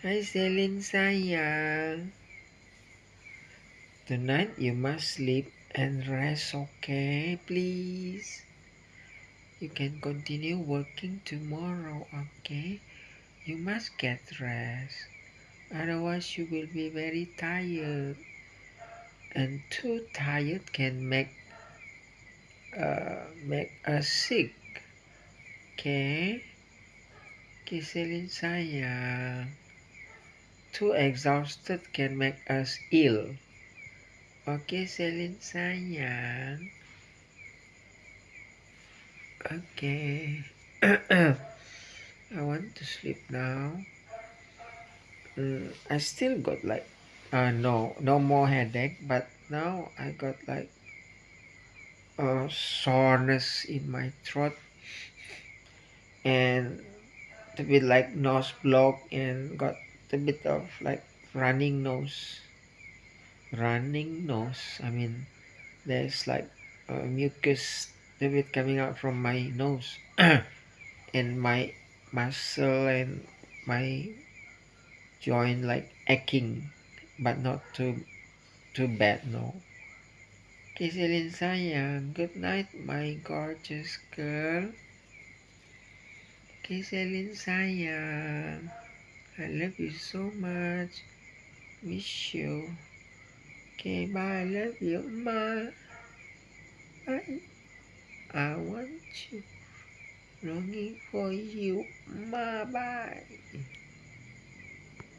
Hi, Celine sayang. Tonight you must sleep and rest, okay? Please. You can continue working tomorrow, okay? You must get rest. Otherwise you will be very tired. And too tired can make us sick. Okay? Okay, Celine sayang. Too exhausted can make us ill. Okay, Celine sayang. Okay. I want to sleep now. I still got like no more headache, but now I got like soreness in my throat and a bit like nose block and got a bit of like running nose. Running nose. I mean, there's like mucus a bit coming out from my nose and my muscle and my joint like aching, but not too bad, no. Kisilin sayang, good night my gorgeous girl. Kisilin sayang, I love you so much. Miss you. Okay, bye. I love you, ma. Bye. I want you. Longing for you, ma. Bye.